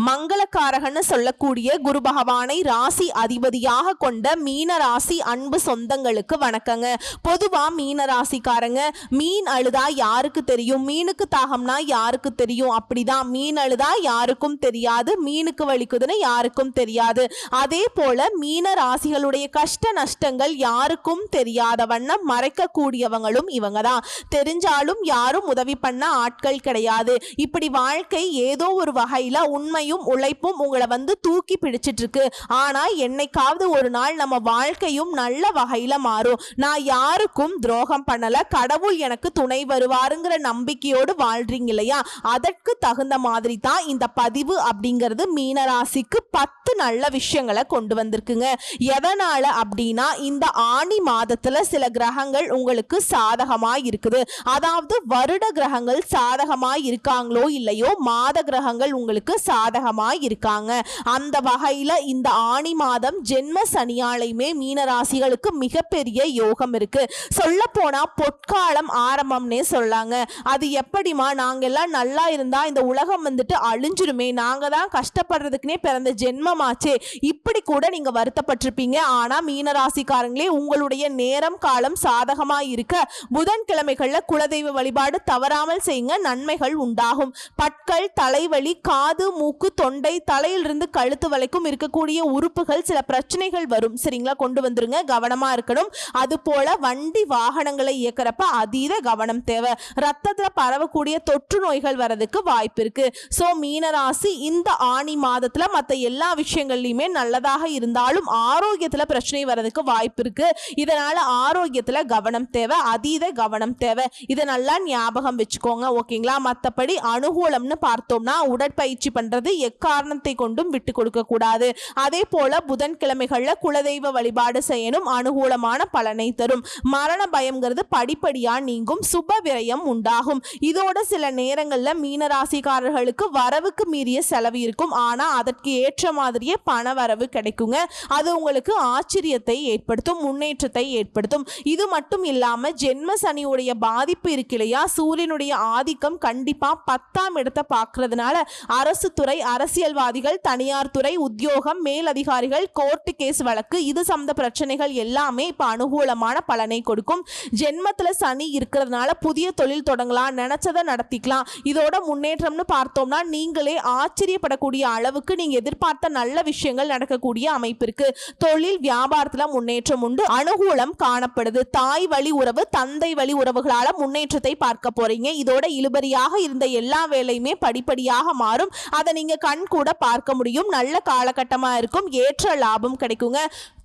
மங்களக்காரகன்னு சொல்லக்கூடிய குரு பகவானை ராசி அதிபதியாக கொண்ட மீன ராசி அன்பு சொந்தங்களுக்கு வணக்கங்க. பொதுவா மீன ராசிக்காரங்க மீன் அழுதா யாருக்கு தெரியும், மீனுக்கு தாகம்னா யாருக்கு தெரியும், அப்படிதான் மீன் அழுதா யாருக்கும் தெரியாது, மீனுக்கு வலிக்குதுன்னு யாருக்கும் தெரியாது. அதே போல மீன ராசிகளுடைய கஷ்ட நஷ்டங்கள் யாருக்கும் தெரியாத வண்ணம் மறைக்கக்கூடியவங்களும் இவங்க தான். தெரிஞ்சாலும் யாரும் உதவி பண்ண ஆட்கள் கிடையாது. இப்படி வாழ்க்கை ஏதோ ஒரு வகையில உண்மையும் உழைப்பும் உங்களை தூக்கி பிடிச்சிட்டு இருக்கு. ஆனா என்னைக்காவது ஒரு நாள் நம்ம வாழ்க்கையும் நல்ல வகையில மாறும். நான் யாருக்கும் துரோகம் பண்ணல, கடவுள் எனக்கு துணை வருவாருங்கிற நம்பிக்கையோடு வாழ்றீங்க இல்லையா, அதற்கு தகுந்த மாதிரி தான் இந்த பதிவு அப்படிங்கிறது மீனராசிக்கு 10 நல்ல விஷயங்களை கொண்டு வந்திருக்குங்க. எதனால அப்படின்னா இந்த ஆனி மாதத்துல சில கிரகங்கள் உங்களுக்கு சாதகமா இருக்குது. அதாவது வருட கிரகங்கள் சாதகமா இருக்காங்களோ இல்லையோ, மாத கிரகங்கள் உங்களுக்கு சாதகமா இருக்காங்க. அந்த வகையில இந்த ஆனி மாதம் ஜென்ம சனியாலையுமே மீனராசிகளுக்கு மிகப்பெரிய யோகம் இருக்கு. சொல்ல போனா பொற்காலம் ஆரம்பம்னே சொல்லாங்க. அது எப்படிமா, நாங்க எல்லாம் நல்லா இருந்தா இந்த உலகம் அழிஞ்சிருமே, நாங்க தான் கஷ்டப்படுறதுக்குனே பிறந்த ஜென்மமாச்சே, இப்படி கூட நீங்க வருத்தப்பட்டிருப்பீங்க. ஆனா மீனராசிக்காரங்களே, உங்களுடைய நேரம் காலம் சாதகமா இருக்க புதன்கிழமைகள்ல குலதெய்வ வழிபாடு தவறாமல் செய்யுங்க, நன்மைகள் உண்டாகும். பற்கள், தலைவலி, காது, மூக்கு, தொண்டை, தலையிலிருந்து கழுத்து வரைக்கும் இருக்கக்கூடிய உறுப்புகள் சில பிரச்சனைகள் வரும். சரிங்களா, கொண்டு வந்துருங்க, கவனமா இருக்கணும். அது போல வண்டி வாகனங்களை இயக்கிறப்ப அதீத கவனம் தேவை. ரத்தத்துல பரவக்கூடிய தொற்று நோய்கள் வரதுக்கு வாய்ப்பு இருக்கு. சோ மீனராசி இந்த ஆனி மாதத்துல மற்ற எல்லா விஷயங்கள்லயுமே நல்லதாக இருந்தாலும் ஆரோக்கியத்துல பிரச்சனை வரதுக்கு வாய்ப்பு இருக்கு. இதனால ஆரோக்கியத்துல கவனம் தேவை, அதீத கவனம் தேவை. இதை நல்லா ஞாபகம் வச்சுக்கோங்க. ஓகேங்களா. மற்றபடி அனுகூலம்னு பார்த்தோம்னா உடற்பயிற்சி பண்றது எக்காரணத்தை கொண்டும் விட்டு கொடுக்க கூடாது. அதே போல புதன்கிழமைகள்ல குலதெய்வ வழிபாடு செய்யணும், அனுகூலமான பலனை தரும். மரண பயம்ங்கிறது படிப்படியா நீங்கும், சுப விரயம் உண்டாகும். இதோட சில நேரங்கள்ல மீனராசிக்காரர்களுக்கு வரவுக்கு மீறிய செலவு இருக்கும். ஆனா அதற்கு ஏற்ற மாதிரியே பண வரவு கிடைக்குங்க. அது உங்களுக்கு ஆச்சரியத்தை ஏற்படுத்தும், முன்னேற்றத்தை ஏற்படுத்தும். இது மட்டும் இல்லாம ஜென்ம சனியுடைய பாதிப்பு இருக்கு இல்லையா, சூரியனுடைய ஆதிக்கம் கண்டிப்பா 10ஆம் இடத்தை பார்க்கறதுனால அரசு துறை, அரசியல்வாதிகள், தனியார் துறை, உத்தியோகம், மேலதிகாரிகள், கோர்ட்டு கேஸ் வழக்கு, இது சம்பந்த பிரச்சனைகள் எல்லாமே இப்ப அனுகூலமான பலனை கொடுக்கும். ஜென்மத்துல சனி இருக்கிறதுனால புதிய தொழில் தொடங்கலாம், நினைச்சதை நடத்திக்கலாம். இதோட முன்னேற்றம்னு பார்த்தோம்னா நீங்களே ஆச்சரியப்படக்கூடிய அளவுக்கு நீங்க எதிர்பார்த்த நல்ல விஷயங்கள் நடக்கக்கூடிய அமைப்பு இருக்கு. தொழில் வியாபாரத்துல முன்னேற்றம் உண்டு, அனுகூலம் காணப்படுது. தாய் வழி உறவு, தந்தை வழி உறவுகளால முன்னேற்றத்தை பார்க்க போறீங்க. இதோட இழுபறியாக இருந்த எல்லா வேலையுமே படிப்படியாக மாறும். அதை நீங்க கண் கூட பார்க்க முடியும். நல்ல காலகட்டமா இருக்கும், ஏற்ற லாபம் கிடைக்குங்க.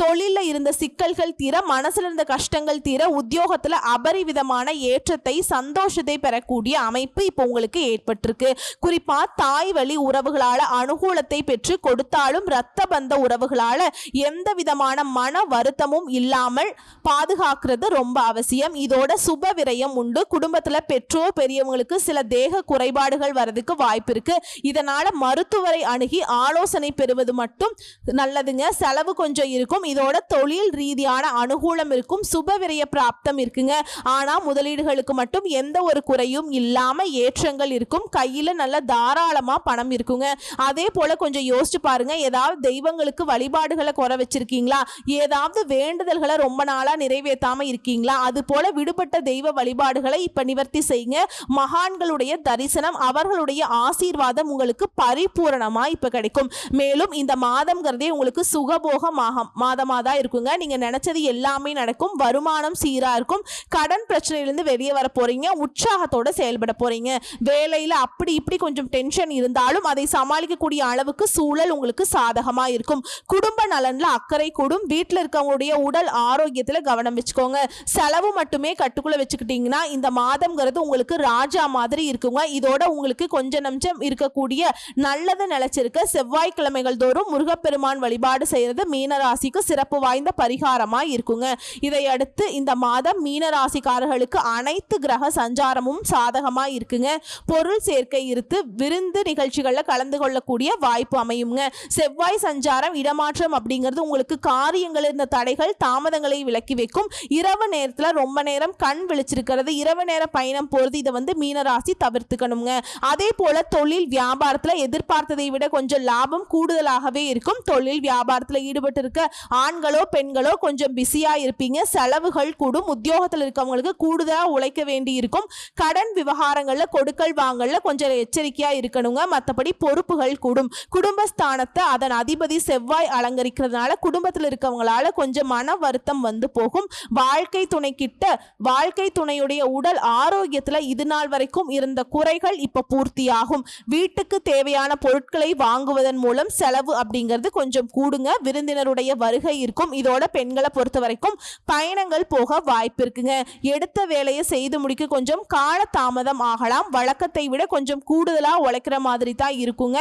தொழில இருந்த சிக்கல்கள் தீர, மனசுல இருந்த கஷ்டங்கள் தீர, உத்தியோகத்துல அபரிவிதமான ஏற்றத்தை, சந்தோஷத்தை பெறக்கூடிய அமைப்பு இப்போ உங்களுக்கு ஏற்பட்டிருக்கு. குறிப்பா தாய் வழி உறவுகளால அனுகூலத்தை பெற்று கொடுத்தாலும் இரத்த பந்த உறவுகளால எந்த விதமான மன வருத்தமும் இல்லாமல் பாதுகாக்கிறது ரொம்ப அவசியம். இதோட சுப விரயம் உண்டு. குடும்பத்துல பெற்றோர் பெரியவங்களுக்கு சில தேக குறைபாடுகள் வரதுக்கு வாய்ப்பு இருக்கு. இதனால மருத்துவரை அணுகி ஆலோசனை பெறுவது மட்டும் நல்லதுங்க. செலவு கொஞ்சம் இருக்கும். இதோட தொழில் ரீதியான அனுகூலம் இருக்கும், சுப விரய பிராப்தம் இருக்குங்க. ஆனா முதலீடுகளுக்கு மட்டும் எந்த ஒரு குறையும் இல்லாம ஏற்றங்கள் இருக்கும். கையில நல்ல தாராளமா பணம் இருக்குங்க. அதே போல கொஞ்சம் யோசிச்சு பாருங்க, ஏதாவது தெய்வங்களுக்கு வழிபாடுகளை குறை வச்சிருக்கீங்களா, ஏதாவது வேண்டுதல்களை ரொம்ப நாளா நிறைவேற்றாம இருக்கீங்களா, அது போல விடுபட்ட தெய்வ வழிபாடுகளை இப்ப நிவர்த்தி செய்யுங்க. மகான்களுடைய தரிசனம், அவர்களுடைய ஆசீர்வாதம் உங்களுக்கு பரிபூரணமா இப்ப கிடைக்கும். மேலும் இந்த மாதம்ங்கிறதே உங்களுக்கு சுகபோக மாதமா தான் இருக்குங்க. நீங்க நினைச்சது எல்லாமே நடக்கும். வருமானம் சீரா இருக்கும். கடன் பிரச்சனையிலிருந்து வெளியே வர போறீங்க. உற்சாகத்தோட செயல்பட போறீங்க. வேலையில அப்படி இப்படி கொஞ்சம் டென்ஷன் இருந்தாலும் அதை சமாளிக்கக்கூடிய அளவுக்கு சூழல் உங்களுக்கு சாதகமா இருக்கும். குடும்ப நலன்ல அக்கறை கூடும். வீட்டில் இருக்கவங்களுடைய உடல் ஆரோக்கியத்துல கவனம் வச்சுக்கோங்க. செலவு மட்டுமே கட்டுக்குள்ள வச்சுக்கிட்டீங்கன்னா இந்த மாதம்ங்கிறது உங்களுக்கு ராஜா மாதிரி இருக்குங்க. இதோட உங்களுக்கு கொஞ்சம் நஞ்சம் இருக்கக்கூடிய நல்லது நிலைச்சிருக்க செவ்வாய்க்கிழமைகள் தோறும் முருகப்பெருமான் வழிபாடு செய்யறது மீனராசிக்கு உங்களுக்கு சிறப்பு வாய்ந்த பரிகாரமா இருக்குங்க. இதை அடுத்து இந்த மாதம் மீன ராசிக்காரர்களுக்கு அனைத்து கிரக சஞ்சாரமும் சாதகமா இருக்குங்க. பொருள் சேர்க்கை இருத்து விருந்து நிகழ்ச்சிகள்ல கலந்து கொள்ளக்கூடிய வாய்ப்பு அமையுங்க. செவ்வாய் சஞ்சாரம் இடமாற்றம் அப்படிங்கிறது உங்களுக்கு காரியங்கள் இருந்த தடைகள் தாமதங்களை விலக்கி வைக்கும். இரவு நேரத்துல ரொம்ப நேரம் கண் விழிச்சிருக்கிறது, இரவு நேர பயணம் போறது, இதை மீனராசி தவிர்த்துக்கணுங்க. அதே போல தொழில் வியாபாரத்துல எதிர்பார்த்ததை விட கொஞ்சம் லாபம் கூடுதலாகவே இருக்கும். தொழில் வியாபாரத்துல ஈடுபட்டு இருக்க ஆண்களோ பெண்களோ கொஞ்சம் பிஸியா இருப்பீங்க. செலவுகள் கூடும். உத்தியோகத்தில் இருக்கவங்களுக்கு கூடுதலா உழைக்க வேண்டி இருக்கும். கடன் விவகாரங்கள்ல கொடுக்கல் வாங்கல்ல கொஞ்சம் எச்சரிக்கையா இருக்கணுங்க. மற்றபடி பொறுப்புகள் கூடும். குடும்பஸ்தானத்தை அதன் அதிபதி செவ்வாய் அலங்கரிக்கிறதுனால குடும்பத்தில் இருக்கவங்களால கொஞ்சம் மன வருத்தம் போகும். வாழ்க்கை துணை கிட்ட வாழ்க்கை துணையுடைய உடல் ஆரோக்கியத்துல இது நாள் வரைக்கும் இருந்த குறைகள் இப்ப பூர்த்தியாகும். வீட்டுக்கு தேவையான பொருட்களை வாங்குவதன் மூலம் செலவு அப்படிங்கிறது கொஞ்சம் கூடுங்க. விருந்தினருடைய வருகை இருக்கும். இதோட பெண்களை பொறுத்த வரைக்கும் பயணங்கள் போக வாய்ப்பு இருக்குங்க. எடுத்த வேலையை செய்து முடிக்க கொஞ்சம் கால தாமதம் ஆகலாம். வழக்கத்தை விட கொஞ்சம் கூடுதலா உழைக்கிற மாதிரி தான் இருக்குங்க.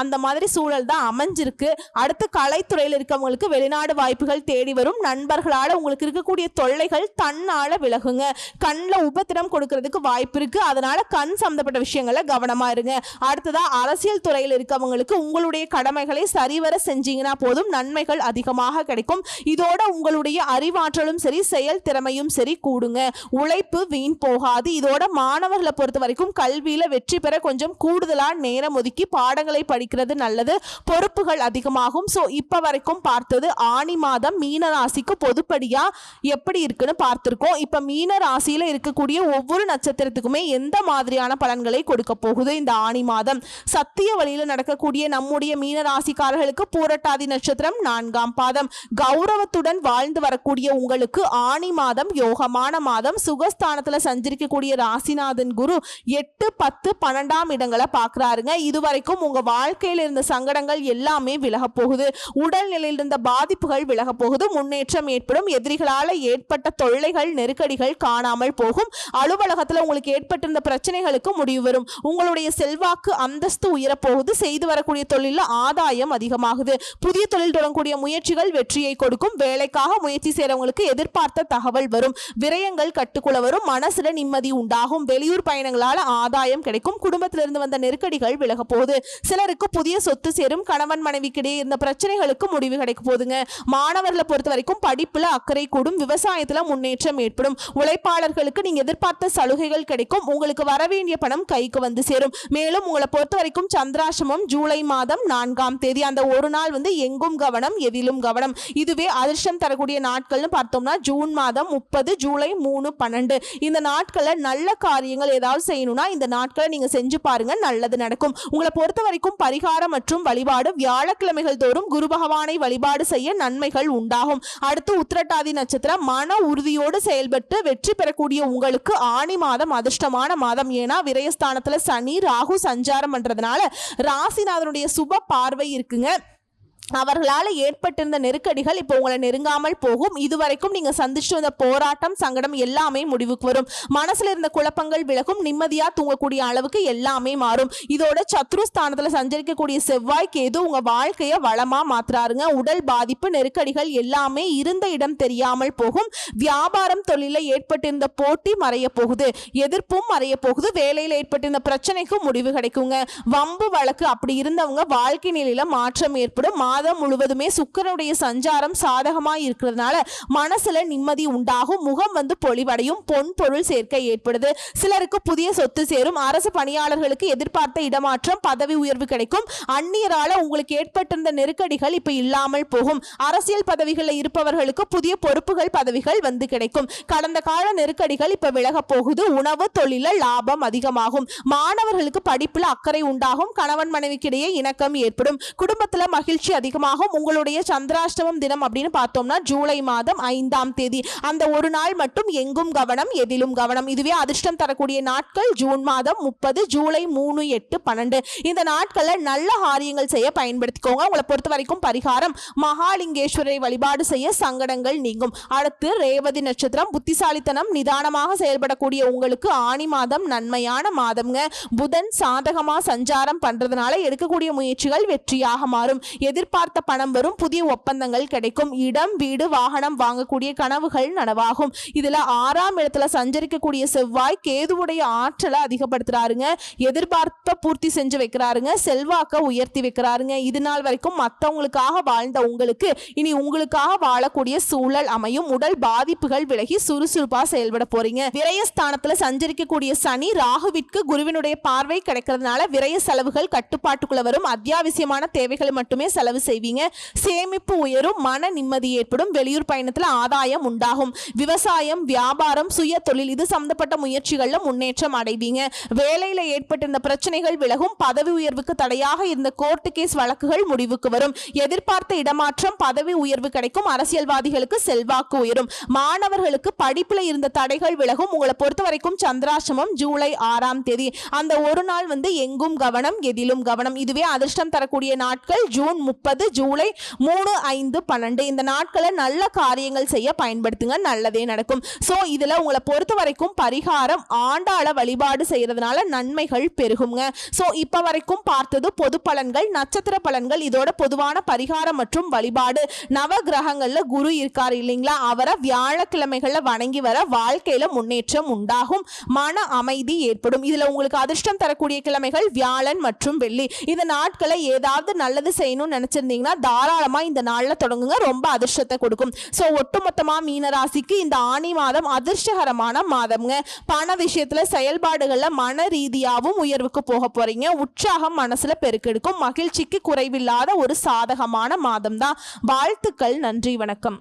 அந்த மாதிரி சூழல் தான் அமைஞ்சிருக்கு. அடுத்து கலைத்துறையில் இருக்கவங்களுக்கு வெளிநாடு வாய்ப்புகள் தேடி வரும். நண்பர்களால உங்களுக்கு இருக்கக்கூடிய தொல்லைகள் தன்னால விலகுங்க. கண்ணில் உபத்திரம் கொடுக்கறதுக்கு வாய்ப்பு இருக்கு. அதனால கண் சம்பந்தப்பட்ட விஷயங்கள கவனமா இருங்க. அடுத்ததா அரசியல் துறையில் இருக்கவங்களுக்கு உங்களுடைய கடமைகளை சரிவர செஞ்சீங்கன்னா போதும், நன்மைகள் அதிகமாக கிடைக்கும். இதோட உங்களுடைய அறிவாற்றலும் சரி செயல் திறமையும் சரி கூடுங்க. உழைப்பு வீண் போகாது. இதோட மாணவர்களை பொறுத்த வரைக்கும் கல்வியில வெற்றி பெற கொஞ்சம் கூடுதலா நேரம் ஒதுக்கி பாடங்களை படிக்கிறது நல்லது. பொறுப்புகள் அதிகமாகும். சோ இப்ப வரைக்கும் பார்த்தது ஆனி மாதம் மீன ராசிக்கு பொதுப்படியா எப்படி இருக்குன்னு பார்த்திருக்கோம். இப்ப மீன ராசியில இருக்கக்கூடிய ஒவ்வொரு நட்சத்திரத்துக்குமே எந்த மாதிரியான பலன்களை கொடுக்க போகுது இந்த ஆனி மாதம். சத்திய வழியில நடக்கக்கூடிய நம்முடைய மீன ராசிக்காரர்களுக்கு பூரட்டாதி நட்சத்திரம் 4ஆம் பாதம். கௌரவத்துடன் வாழ்ந்து வரக்கூடிய உங்களுக்கு ஆனி மாதம் யோகமான மாதம். சுகஸ்தானத்துல சஞ்சரிக்கக்கூடிய ராசிநாதன் குரு 8, 10, 12ஆம் இடங்களை பார்க்கிறாருங்க. இதுவரைக்கும் உங்க வாழ்க்கையில் இருந்த சங்கடங்கள் எல்லாமே விலக போகுது. உடல்நிலையில் இருந்த பாதிப்புகள் விலக போகுது. முன்னேற்றம் ஏற்படும். எதிரிகளால ஏற்பட்ட தொல்லைகள் நெருக்கடிகள் காணாமல் போகும். அலுவலகத்துல உங்களுக்கு ஏற்பட்டிருந்த பிரச்சனைகளுக்கு முடிவு வரும். உங்களுடைய செல்வாக்கு அந்தஸ்து உயரப்போகுது. செய்து வரக்கூடிய தொழில ஆதாயம் அதிகமாகுது. புதிய தொழில் தொடங்கக்கூடிய முயற்சிகள் வெற்றியை கொடுக்கும். வேலைக்காக முயற்சி செய்யறவங்களுக்கு எதிர்பார்த்த தகவல் வரும். விரயங்கள் கட்டுக்குள்ள வரும். மனசுல நிம்மதி உண்டாகும். வெளியூர் பயணங்களால ஆதாயம் கிடைக்கும். குடும்பத்திலிருந்து வந்த நெருக்கடிகள் விலக போகுது. சிலருக்கு புதிய சொத்து சேரும். கணவன் மனைவிக்கிடையே இருந்த பிரச்சனைகளுக்கு முடிவு கிடைக்க போகுதுங்க. மாணவர்களை பொறுத்த வரைக்கும் படிப்புல அக்கறை கூடும். விவசாயத்துல முன்னேற்றம் ஏற்படும். உழைப்பாளர்களுக்கு நீங்க எதிர்பார்த்த சலுகைகள் கிடைக்கும். உங்களுக்கு வரவேண்டிய பணம் கைக்கு வந்து சேரும். மேலும் உங்களை பொறுத்த வரைக்கும் சந்திராஷ்டமம் ஜூலை மாதம் 4ஆம் தேதி. அந்த ஒரு நாள் எங்கும் கவனம் எதிலும் கவனம். இதுவே அதிர்ஷ்டம் தரக்கூடிய நாட்கள்னு பார்த்தோம்னா ஜூன் மாதம் 30, ஜூலை 3, 12 இந்த நாட்கள்ல நல்ல காரியங்கள் ஏதாவது செய்யணும்னா இந்த நாட்களை நீங்க செஞ்சு பாருங்க, நல்லது நடக்கும். உங்களை பொறுத்த வரைக்கும் பரிகாரம் மற்றும் வழிபாடு வியாழக்கிழமைகள் தோறும் குரு பகவானை வழிபாடு செய்ய நன்மைகள் உண்டாகும். அடுத்து உத்திரட்டாதி நட்சத்திரம். மன உறுதியோடு செயல்பட்டு வெற்றி பெறக்கூடிய உங்களுக்கு ஆனி மாதம் அதிர்ஷ்டமான மாதம். ஏன்னா விரயஸ்தானத்துல சனி ராகு சஞ்சாரம் பண்றதுனால ராசிநாதனுடைய சுப பார்வை இருக்குங்க. அவர்களால் ஏற்பட்டிருந்த நெருக்கடிகள் இப்போ உங்களை நெருங்காமல் போகும். இதுவரைக்கும் நீங்க சந்திச்சு வந்த போராட்டம் சங்கடம் எல்லாமே முடிவுக்கு வரும். மனசுல இருந்த குழப்பங்கள் விலகும். நிம்மதியா தூங்கக்கூடிய அளவுக்கு எல்லாமே மாறும். இதோட சத்ருஸ்தானத்துல சஞ்சரிக்கக்கூடிய செவ்வாய் கேது உங்க வாழ்க்கைய வளமா மாத்துறாருங்க. உடல் பாதிப்பு நெருக்கடிகள் எல்லாமே இருந்த இடம் தெரியாமல் போகும். வியாபாரம் தொழில ஏற்பட்டிருந்த போட்டி மறைய போகுது. எதிர்ப்பும் மறைய போகுது. வேலையில் ஏற்பட்டிருந்த பிரச்சனைக்கு முடிவு கிடைக்குங்க. வம்பு வழக்கு அப்படி இருந்தவங்க வாழ்க்கை நிலையில மாற்றம் ஏற்படும். மாதம் முழுவதுமே சுக்கிரனுடைய சஞ்சாரம் சாதகமா இருக்கிறதுனால மனசுல நிம்மதி உண்டாகும். முகம் பொலிவடையும். பொன் பொருள் சேர்க்கை ஏற்படுது. சிலருக்கு புதிய சொத்து சேரும். அரசு பணியாளர்களுக்கு எதிர்பார்த்த இடமாற்றம் பதவி உயர்வு கிடைக்கும். அந்நியரால உங்களுக்கு ஏற்பட்டிருந்த நெருக்கடிகள் இப்ப இல்லாமல் போகும். அரசியல் பதவிகளில் இருப்பவர்களுக்கு புதிய பொறுப்புகள் பதவிகள் கிடைக்கும். கடந்த கால நெருக்கடிகள் இப்ப விலக போகுது. உணவு தொழில லாபம் அதிகமாகும். மாணவர்களுக்கு படிப்புல அக்கறை உண்டாகும். கணவன் மனைவிக்கிடையே இணக்கம் ஏற்படும். குடும்பத்துல மகிழ்ச்சி அதிகமாகும். உங்களுடைய சந்திராஷ்டமம் தினம் அப்படின்னு பார்த்தோம்னா ஜூலை மாதம் 5ஆம் தேதி. அந்த ஒரு நாள் மட்டும் எங்கும் கவனம் எதிலும் கவனம். இதுவே அதிர்ஷ்டம் தரக்கூடிய நாட்கள் ஜூன் மாதம் 30, ஜூலை 3, 8, 12 இந்த நாட்கள்ல நல்ல காரியங்கள் செய்ய பயன்படுத்திக்கோங்க. உங்களை பொறுத்த வரைக்கும் பரிகாரம் மகாலிங்கேஸ்வரரை வழிபாடு செய்ய சங்கடங்கள் நீங்கும். அடுத்து ரேவதி நட்சத்திரம். புத்திசாலித்தனம் நிதானமாக செயல்படக்கூடிய உங்களுக்கு ஆனி மாதம் நன்மையான மாதம்ங்க. புதன் சாதகமா சஞ்சாரம் பண்றதுனால எடுக்கக்கூடிய முயற்சிகள் வெற்றியாக மாறும். எதிர்ப்பு எதிர்பார்த்த பணம் வரும், புதிய ஒப்பந்தங்கள் கிடைக்கும், இடம் வீடு வாகனம் வாங்கக்கூடிய கனவுகள் நனவாகும். இதுல 6ஆம் இடத்துல சஞ்சரிக்கக்கூடிய செவ்வாய் கேதுவுடைய ஆற்றலை அதிகப்படுத்துறாருங்க. எதிர்பார்ப்ப பூர்த்தி செஞ்சு வைக்கிறாருங்க. செல்வாக்க உயர்த்தி வைக்கிறாருங்க. இது நாள் வரைக்கும் மற்றவங்களுக்காக வாழ்ந்த உங்களுக்கு இனி உங்களுக்காக வாழக்கூடிய சூழல் அமையும். உடல் பாதிப்புகள் விலகி சுறுசுறுப்பா செயல்பட போறீங்க. விரயஸ்தானத்துல சஞ்சரிக்கக்கூடிய சனி ராகுவிற்கு குருவினுடைய பார்வை கிடைக்கிறதுனால விரய செலவுகள் கட்டுப்பாட்டுக்குள்ள வரும். அத்தியாவசியமான தேவைகளை மட்டுமே செலவு செய்வீங்க. சேமிப்பு உயரும், மன நிம்மதி ஏற்படும். வெளியூர் பயணத்துல ஆதாயம் உண்டாகும். விவசாயம், வியாபாரம், சுய தொழில் இது சம்பந்தப்பட்ட முயற்சிகள்ல முன்னேற்றம் அடைவீங்க. வேலையில ஏற்பட்டிருந்த பிரச்சனைகள் விலகும். பதவி உயர்வுக்கு தடையாக இருந்த கோர்ட்டு கேஸ் வழக்குகள் முடிவுக்கு வரும். எதிர்பார்த்த இடமாற்றம், பதவி உயர்வு கிடைக்கும். அரசியல்வாதிகளுக்கு செல்வாக்கு உயரும். மாணவர்களுக்கு படிப்புல இருந்த தடைகள் விலகும். உங்களை பொறுத்த வரைக்கும் சந்திராஷ்டமம் ஜூலை 6ஆம் தேதி. அந்த ஒரு நாள் எங்கும் கவனம், எதிலும் கவனம். இதுவே அதிர்ஷ்டம் தரக்கூடிய நாட்கள் ஜூன் 30, ஜூலை 3, 5, 12. இந்த நாட்களை நல்ல காரியங்கள் செய்ய பயன்படுத்துங்க. நல்லதே நடக்கும். சோ இதுல உங்களை பொறுத்த வரைக்கும் பரிகாரம் ஆண்டாள வழிபாடு செய்யறதுனால நன்மைகள் பெருகுங்க. சோ இப்ப வரைக்கும் பார்த்தது பொது பலன்கள், நட்சத்திர பலன்கள். இதோட பொதுவான பரிகாரம் மற்றும் வழிபாடு. நவ கிரகங்கள்ல குரு இருக்காரு இல்லைங்களா, அவரை வியாழக்கிழமைகள்ல வணங்கி வர வாழ்க்கையில முன்னேற்றம் உண்டாகும். மன அமைதி ஏற்படும். இதுல உங்களுக்கு அதிர்ஷ்டம் தரக்கூடிய கிழமைகள் வியாழன் மற்றும் வெள்ளி. இந்த நாட்களை ஏதாவது நல்லது செய்யணும்னு நினைச்சிருந்தீங்கன்னா தாராளமா இந்த நாள்ல தொடங்குங்க. ரொம்ப அதிர்ஷ்டத்தை கொடுக்கும். சோ ஒட்டுமொத்தமா மீனராசிக்கு இந்த ஆனி மாதம் அதிர்ஷ்டகரமான மாதம்ங்க. பண விஷயத்துல செயல்பாடுகள்ல மன ரீதியாகவும் உயர்வுக்கு போக போறீங்க. உற்சாகம் மனசுல பெருக்கெடுக்கும். மகிழ்ச்சிக்கு குறைவில்லாத ஒரு சாதகமான மாதம் தான். வாழ்த்துக்கள். நன்றி, வணக்கம்.